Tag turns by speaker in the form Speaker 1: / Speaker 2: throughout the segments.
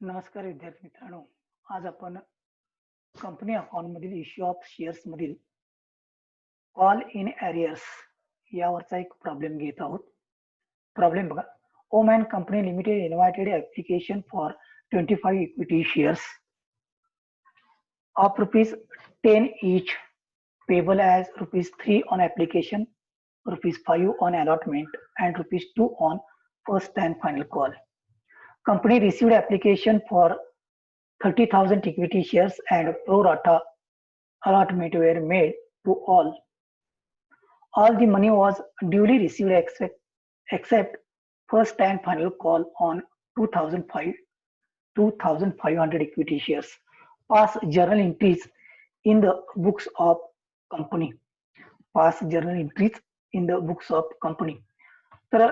Speaker 1: नमस्कार विद्यार्थी मित्रांनो. आज आपण कंपनी अकाउंट मधील इश्यू ऑफ शेअर्स मधील कॉल इन एरियर्स यावरचा एक प्रॉब्लेम घेत आहोत. प्रॉब्लेम बघा. Oman company limited invited application for 25 equity shares of rupees 10 each payable as rupees 3 on application, rupees 5 on allotment and rupees 2 on first and final call. Company received application for 30,000 equity shares and pro rata allotment were made to all. All the money was duly received except first and final call on 2,500 equity shares. Pass journal entries in the books of company. Pass journal entries in the books of company. तर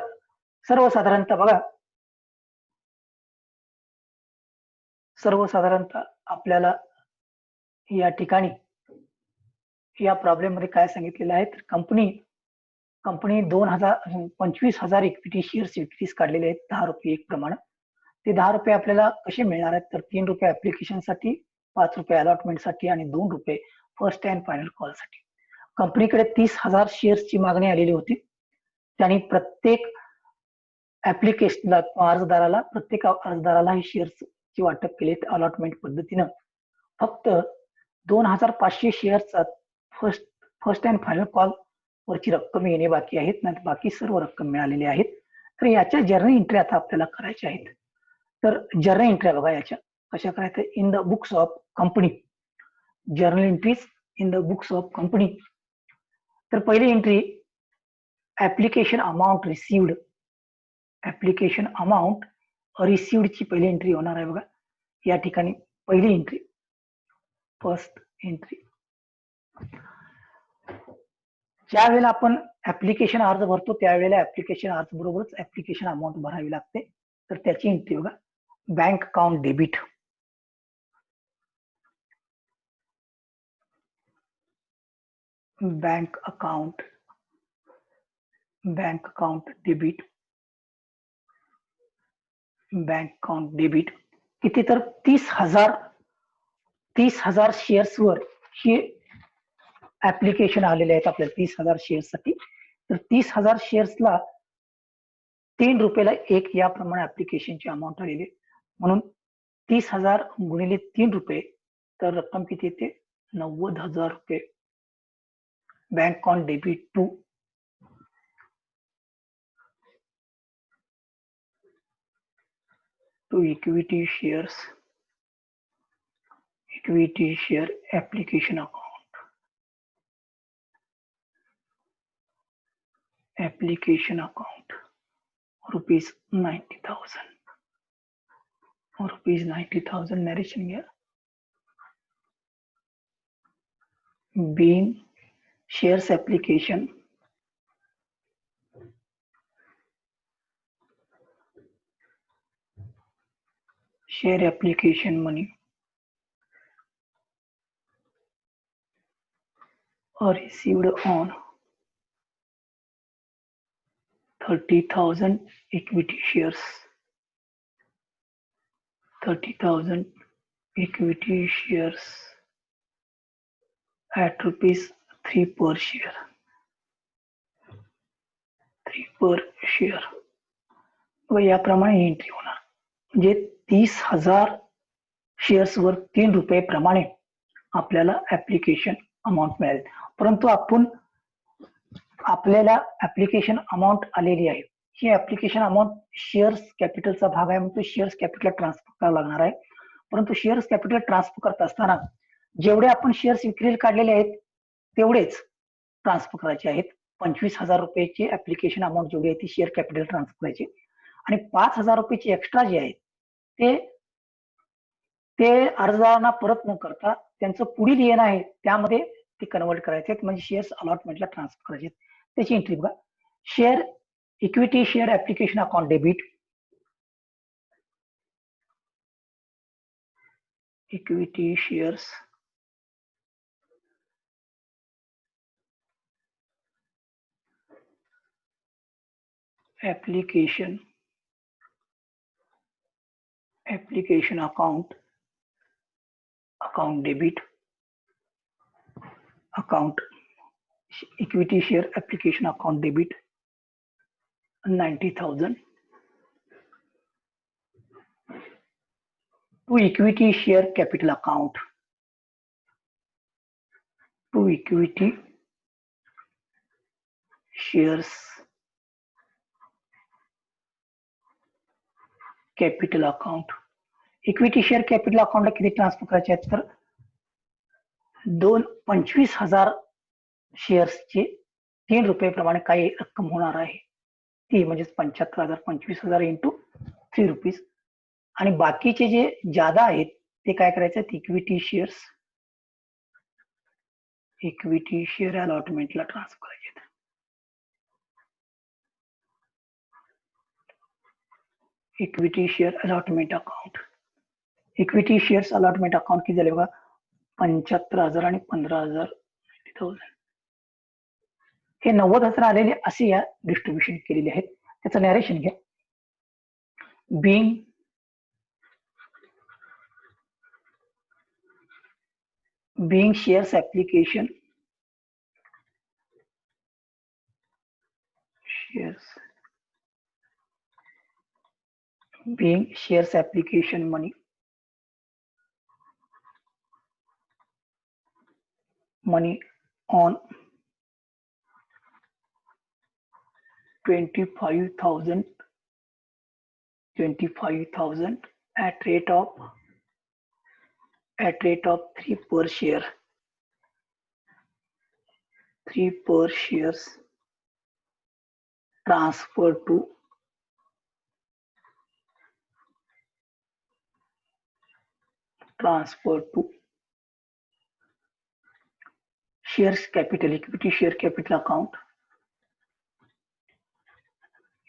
Speaker 1: सर्वसाधारणतः आपल्याला या ठिकाणी या problem मध्ये काय सांगितलेलं आहे, तर कंपनी 25,000 इक्विटी शेअर्स विक्रीस काढलेले आहेत 10 रुपये एक प्रमाणे. ते 10 रुपये आपल्याला कसे मिळणार आहेत, तर 3 रुपये ऍप्लिकेशनसाठी, 5 रुपये अलॉटमेंटसाठी आणि 2 रुपये फर्स्ट अँड फायनल कॉलसाठी. कंपनीकडे 30,000 शेअर्सची मागणी आलेली होती. त्यांनी प्रत्येक प्रत्येक अर्जदाराला हे शेअर्सची वाटप केले अलॉटमेंट पद्धतीनं. फक्त 2,500 शेअर्सचा फर्स्ट अँड फायनल कॉल वरची रक्कम येणे बाकी आहेत, नाही बाकी सर्व रक्कम मिळालेली आहेत. तर याच्या जर्नल एंट्री आता आपल्याला करायच्या आहेत. तर जर्नल एंट्री बघा याच्या कशा करायचं. In the books of company, journal entries in the books of company. तर पहिली entry application amount received, application amount रिसिव्डची पहिली एंट्री होणार आहे बघा. या ठिकाणी पहिली एंट्री, फर्स्ट एंट्री. ज्या वेळेला आपण ऍप्लिकेशन अर्ज भरतो त्यावेळेला ऍप्लिकेशन अर्ज बरोबरच ऍप्लिकेशन अमाऊंट भरावी लागते. तर त्याची एंट्री बघा. Bank account debit, bank account debit, bank account debit. किती, तर 30,000 शेअर्सवर हे ऍप्लिकेशन आलेले आहेत आपल्याला 30,000 शेअर्ससाठी. तर 30,000 शेअर्सला 3 रुपयाला एक याप्रमाणे ऍप्लिकेशनची अमाऊंट आलेली, म्हणून 30,000 गुणिले 3 रुपये, तर रक्कम किती येते, 90,000 रुपये. Bank account debit to equity share application account, rupees 90,000 narration घ्या. being shares application, share application money are received on 30,000 equity shares, 30,000 equity shares at rupees 3 per share, 3 per share. याप्रमाणे एंट्री होणार. म्हणजे 30,000 शेअर्सवर 3 रुपये प्रमाणे आपल्याला ऍप्लिकेशन अमाऊंट मिळेल. परंतु आपल्याला ऍप्लिकेशन अमाऊंट आलेली आहे, ही ऍप्लिकेशन अमाऊंट शेअर्स कॅपिटलचा भाग आहे, म्हणून शेअर्स कॅपिटल ट्रान्सफर करावं लागणार आहे. परंतु शेअर्स कॅपिटल ट्रान्सफर करत असताना जेवढे आपण शेअर्स विक्रीला काढलेले आहेत तेवढेच ट्रान्सफर करायचे आहेत. 25,000 रुपयाची ऍप्लिकेशन अमाऊंट जेवढी आहे ती शेअर कॅपिटल ट्रान्सफर करायची, आणि 5,000 रुपयाची एक्स्ट्रा जे आहे ते अर्जदारांना परत न करता त्यांचं पुढील येणं आहे त्यामध्ये ते कन्वर्ट करायचे, म्हणजे शेअर्स अलॉटमेंटला ट्रान्सफर करायचे. त्याची एंट्री बघा. Share equity share application account debit, equity shares application application account debit, account equity share application account debit 90,000 to equity share capital account, to equity shares capital account. Equity share capital अकाउंटला किती transfer करायचे आहेत तर 25,000 शेअर्सचे 3 रुपये प्रमाणे काही रक्कम होणार आहे ती म्हणजे 75,000 25,000 इंटू 3 रुपीज आणि बाकीचे जे ज्यादा आहेत ते काय करायचं इक्विटी शेअर अलॉटमेंटला ट्रान्सफर करायचे. Equity share allotment account, equity shares allotment account किती झाले बघा 75,000 आणि 15,000 90,000 हे 90,000 आलेले असे या डिस्ट्रीब्युशन केलेले आहेत. त्याचं नॅरेशन घ्या. being shares application money on 25,000 at rate of 3 per share, 3 per shares transferred to shares capital, equity share capital account,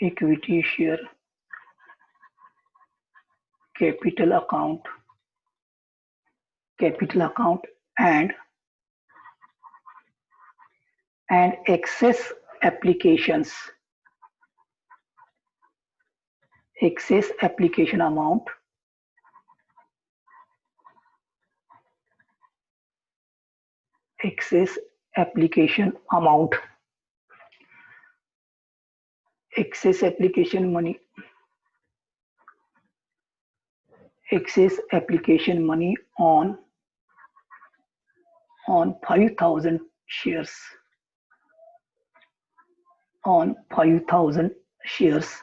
Speaker 1: equity share capital account and excess application amount excess application money on 5,000 shares, on 5,000 shares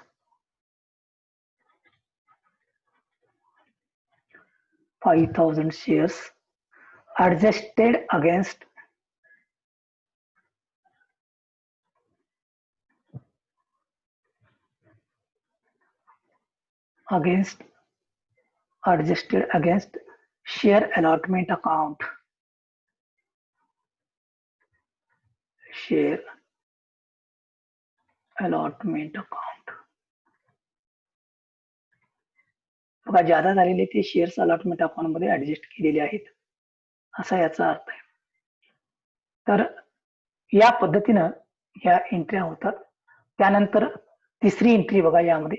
Speaker 1: adjusted against share allotment account, बघा ज्यादा झालेले ते shares allotment account मध्ये adjust केलेले आहेत असा याचा अर्थ आहे. तर या पद्धतीनं ह्या एंट्र्या होतात. त्यानंतर तिसरी एंट्री बघा, यामध्ये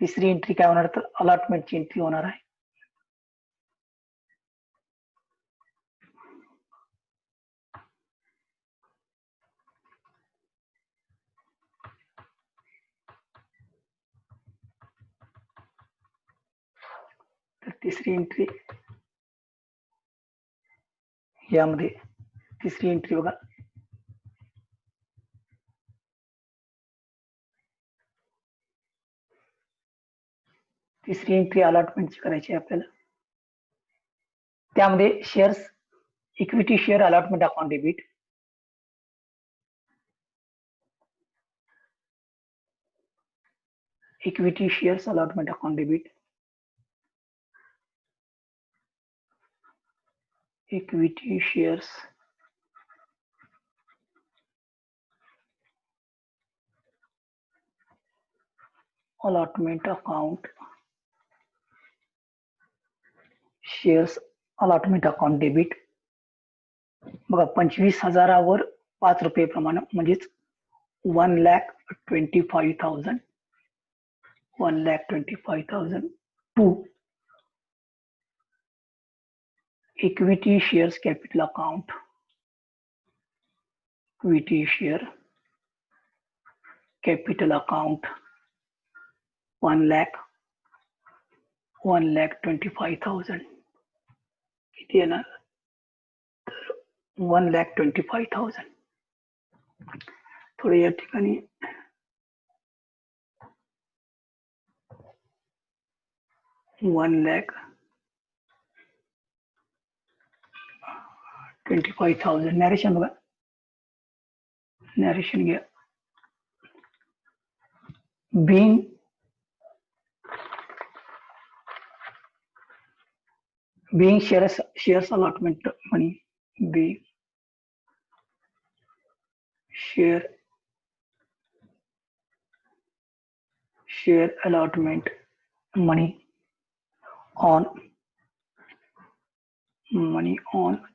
Speaker 1: तिसरी एंट्री काय होणार तर अलॉटमेंटची एंट्री होणार आहे. तर तिसरी एंट्री यामध्ये तिसरी एंट्री बघा तिसरी एंट्री अलॉटमेंटची करायची आहे आपल्याला. त्यामध्ये shares equity share allotment account debit, equity shares allotment account debit, equity shares allotment account, shares allotment account debit. बघा 25,000वर 5 रुपये प्रमाणे म्हणजेच 1,25,000 to equity shares capital account, equity share capital account 1,25,000 किती येणार 1,25,000 थोडे या ठिकाणी 1,25,000 नॅरेशन बघा नॅरेशन घ्या being shares allotment money being share allotment money on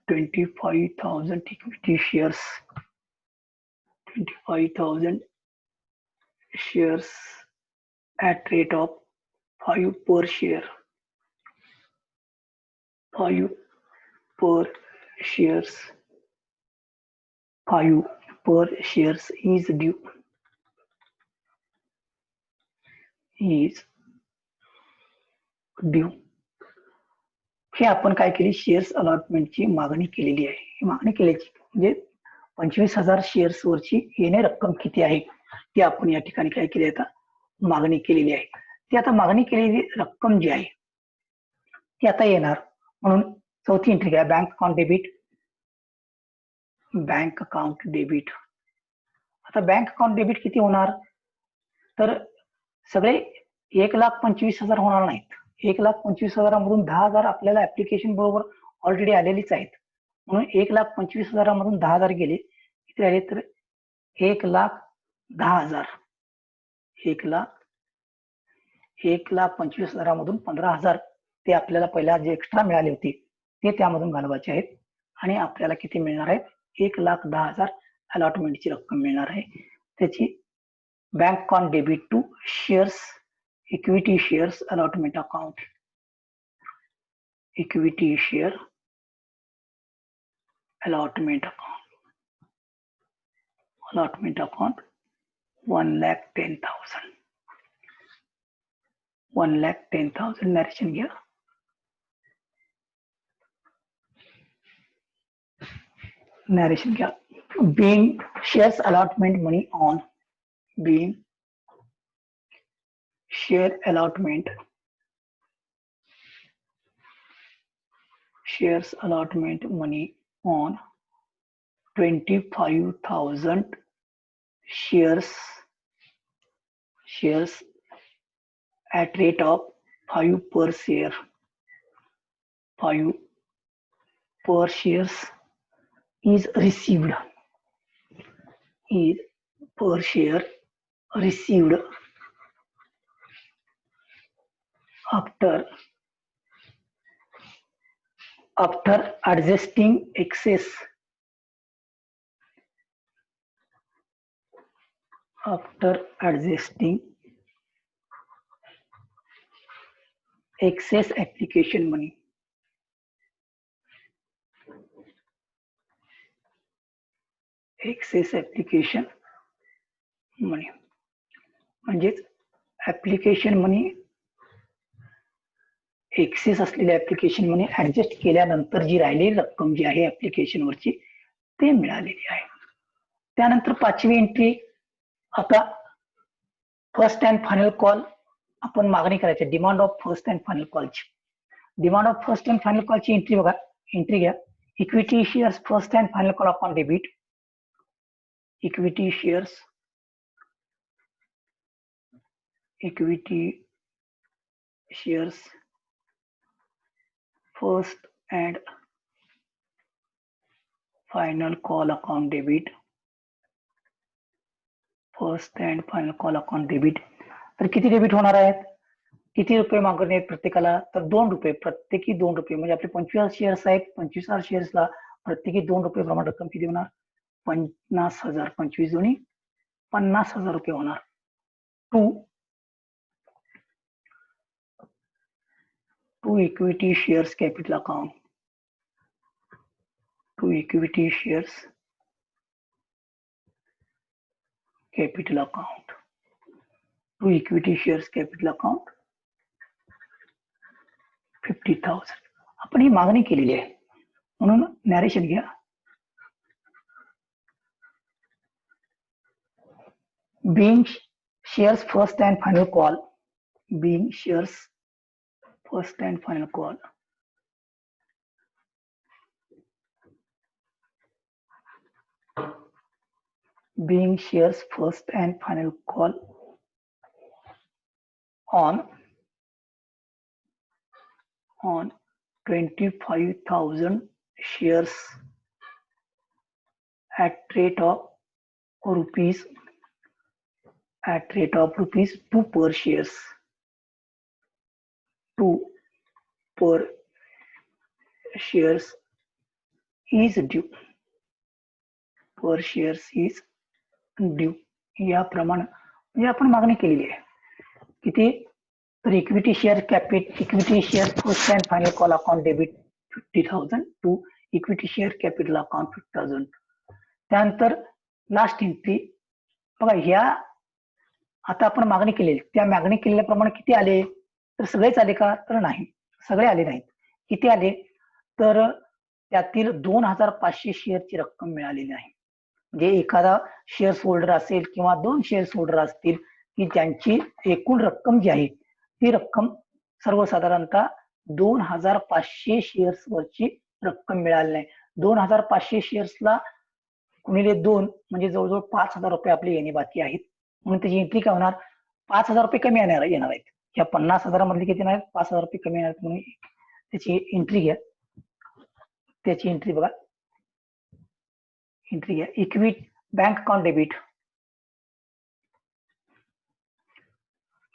Speaker 1: 25,000 equity shares 25,000 shares at rate of 5 per share 5 per shares is due हे आपण काय केली शेअर्स अलॉटमेंटची मागणी केलेली आहे ही मागणी केल्याची म्हणजे 25,000 शेअर्स वरची येणे रक्कम किती आहे ती आपण या ठिकाणी काय केली आता मागणी केलेली आहे ती आता मागणी केलेली रक्कम जी आहे ती आता येणार म्हणून चौथी एंट्री घ्या बँक अकाउंट डेबिट आता बँक अकाउंट डेबिट किती होणार तर सगळे 1,25,000 होणार नाहीत 1,25,000 मधून 10,000 आपल्याला ऍप्लिकेशन बरोबर ऑलरेडी आलेलीच आहेत म्हणून 1,25,000 मधून 10,000 गेले किती राहिले तर 1,10,000 1,25,000 मधून 15,000 ते आपल्याला पहिला जे एक्स्ट्रा मिळाले होते ते त्यामधून घालवायचे आहेत आणि आपल्याला किती मिळणार आहे 1,10,000 अलॉटमेंटची रक्कम मिळणार आहे त्याची bank account debit to shares equity shares allotment account 1,10,000 narration घ्या being shares allotment money on being share allotment money on 25,000 shares at rate of 5 per share 5 per shares is received after adjusting excess application money म्हणजेच application मनी access असलेल्या application मनी adjust केल्यानंतर जी राहिलेली रक्कम जी आहे application वरची ते मिळालेली आहे त्यानंतर पाचवी एंट्री आता फर्स्ट अँड फायनल कॉल आपण मागणी करायची demand of first and final कॉलची एंट्री बघा एंट्री घ्या equity shares first and final call upon debit equity shares first and final call account debit तर किती डेबिट होणार आहेत किती रुपये मागणी आहेत प्रत्येकाला तर 2 रुपये प्रत्येकी 2 रुपये म्हणजे आपले 25,000 शेअर्स आहेत 25,000 शेअर्सला प्रत्येकी 2 रुपये प्रमाणे रक्कम किती होणार 50,000 25 दोन्ही 50,000 रुपये होणार to equity shares capital account to equity shares capital account, to equity shares capital account 50,000. आपण ही मागणी केलेली आहे म्हणून नॅरेशन घ्या. being shares first and final call, being shares first and final call, being shares first and final call on 25,000 shares at rate of rupees 2 per shares, 2 per shares is due, per shares is due. याप्रमाणे म्हणजे आपण मागणी केलेली आहे किती तर equity share first and final call account debit 50,000 to equity share capital account 50,000. त्यानंतर last entry बघा ह्या आता आपण मागणी केलेली त्या मागणी केलेल्याप्रमाणे किती आले तर सगळेच आले का तर नाही, सगळे आले नाहीत. किती आले तर त्यातील 2,500 शेअरची रक्कम मिळालेली नाही. म्हणजे एखादा शेअर्स होल्डर असेल किंवा 2 शेअर्स होल्डर असतील की ज्यांची एकूण रक्कम जी आहे ती रक्कम सर्वसाधारणतः 2,500 शेअर्स वरची रक्कम मिळाली नाही. 2,500 शेअर्सला गुणिले 2 म्हणजे जवळजवळ 5,000 रुपये आपले येणे बाकी आहेत. म्हणून त्याची एंट्री काय होणार 5,000 रुपये कमी येणार आहेत. ह्या 50,000 मधले किती येणार 5,000 रुपये कमी येणार म्हणून त्याची एंट्री घ्या. त्याची एंट्री बघा, एंट्री घ्या. Equity bank account debit,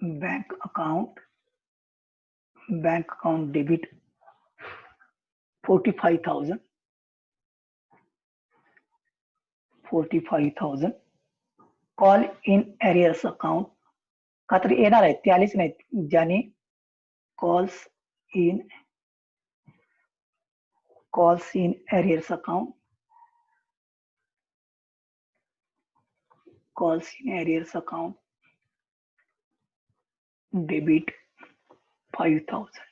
Speaker 1: bank account debit 45,000 call in arrears account का तर येणार आहेत ते आलेच नाहीत. ज्याने calls in arrears account, calls in arrears account debit 5,000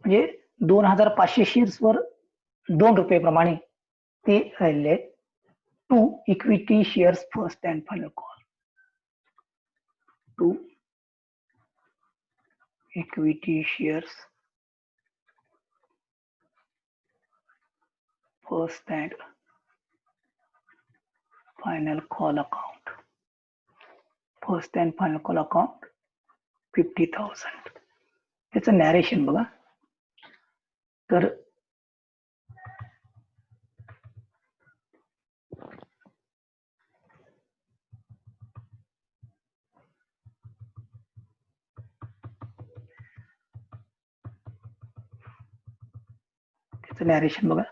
Speaker 1: म्हणजे 2,500 शेअर्स वर 2 रुपये प्रमाणे ते राहिले. To equity shares first and final call, to equity shares first and final call account, first and final call account 50,000. त्याचं नॅरेशन बघा. तर narration बघा.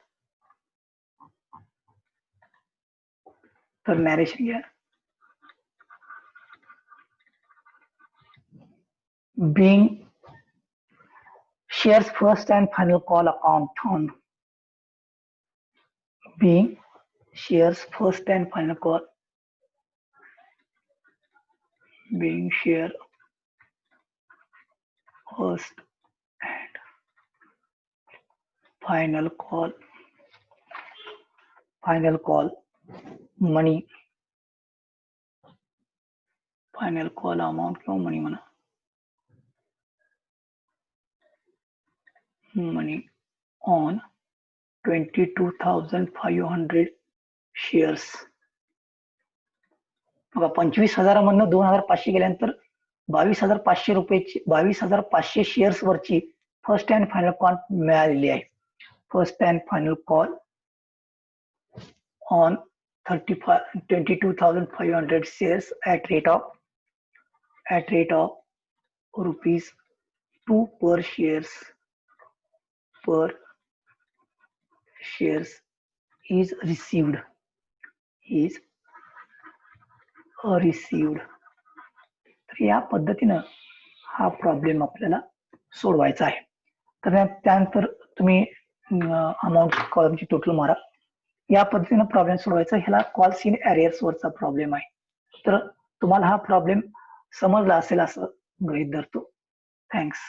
Speaker 1: तर नॅरेशन घ्या. being shares first and final call account on, being shares first and final call, being share first and final call money, final call amount किंवा मनी म्हणा, money on 22,500 shares. बघा 25,000 मधनं 2,500 गेल्यानंतर 22,500 रुपयाची 22,500 शेअर्स वरची फर्स्ट अँड फायनल कॉल मिळालेली आहे. First and final call on 22,500 shares at rate of rupees 2 per shares is received. तर या पद्धतीनं हा प्रॉब्लेम आपल्याला सोडवायचा आहे. तर त्यानंतर तुम्ही अमाऊंट कॉलमची टोटल मारा. या पद्धतीनं प्रॉब्लेम सोडवायचा. ह्याला कॉल्स इन अरियर्स वरचा प्रॉब्लेम आहे. तर तुम्हाला हा प्रॉब्लेम समजला असेल असं गृहीत धरतो. थँक्स.